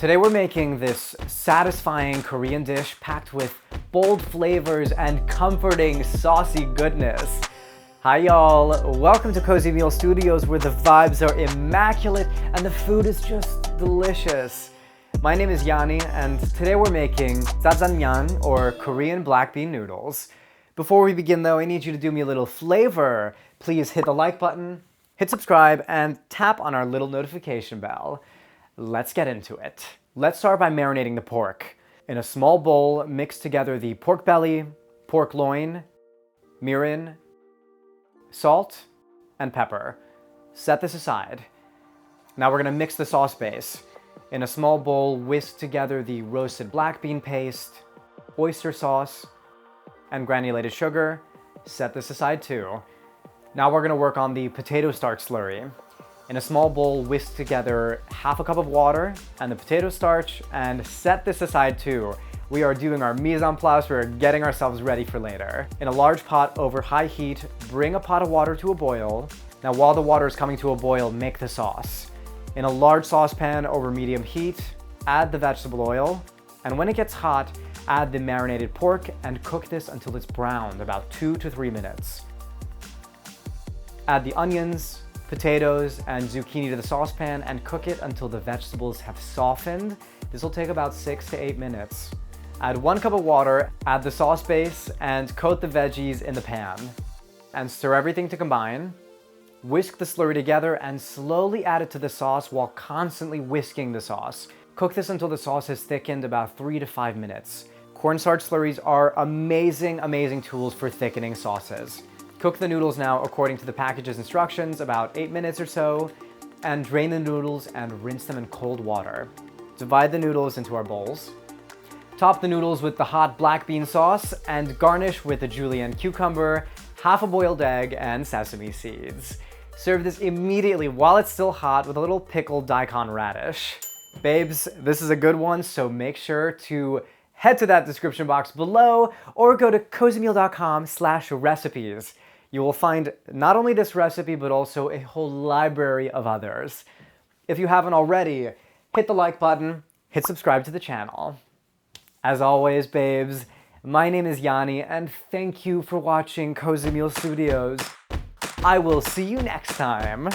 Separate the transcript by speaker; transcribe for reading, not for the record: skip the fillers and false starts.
Speaker 1: Today we're making this satisfying Korean dish packed with bold flavors and comforting saucy goodness. Hi y'all, welcome to Cozymeal Studios where the vibes are immaculate and the food is just delicious. My name is Yanni and today we're making jjajangmyeon or Korean black bean noodles. Before we begin though, I need you to do me a little flavor. Please hit the like button, hit subscribe, and tap on our little notification bell. Let's get into it. Let's start by marinating the pork. In a small bowl, mix together the pork belly, pork loin, mirin, salt, and pepper. Set this aside. Now we're gonna mix the sauce base. In a small bowl, whisk together the roasted black bean paste, oyster sauce, and granulated sugar. Set this aside too. Now we're gonna work on the potato starch slurry. In a small bowl, whisk together half a cup of water and the potato starch and set this aside too. We are doing our mise en place, we're getting ourselves ready for later. In a large pot over high heat, bring a pot of water to a boil. Now while the water is coming to a boil, make the sauce. In a large saucepan over medium heat, add the vegetable oil, and when it gets hot, add the marinated pork and cook this until it's browned, about 2 to 3 minutes. Add the onions, potatoes, and zucchini to the saucepan and cook it until the vegetables have softened. This will take about 6 to 8 minutes. Add 1 cup of water, add the sauce base, and coat the veggies in the pan. And stir everything to combine. Whisk the slurry together and slowly add it to the sauce while constantly whisking the sauce. Cook this until the sauce has thickened about 3 to 5 minutes. Cornstarch slurries are amazing tools for thickening sauces. Cook the noodles now according to the package's instructions, about 8 minutes or so, and drain the noodles and rinse them in cold water. Divide the noodles into our bowls. Top the noodles with the hot black bean sauce and garnish with a julienned cucumber, half a boiled egg, and sesame seeds. Serve this immediately while it's still hot with a little pickled daikon radish. Babes, this is a good one, so make sure to head to that description box below or go to cozymeal.com/recipes. You will find not only this recipe, but also a whole library of others. If you haven't already, hit the like button, hit subscribe to the channel. As always, babes, my name is Yanni, and thank you for watching Cozymeal Studios. I will see you next time.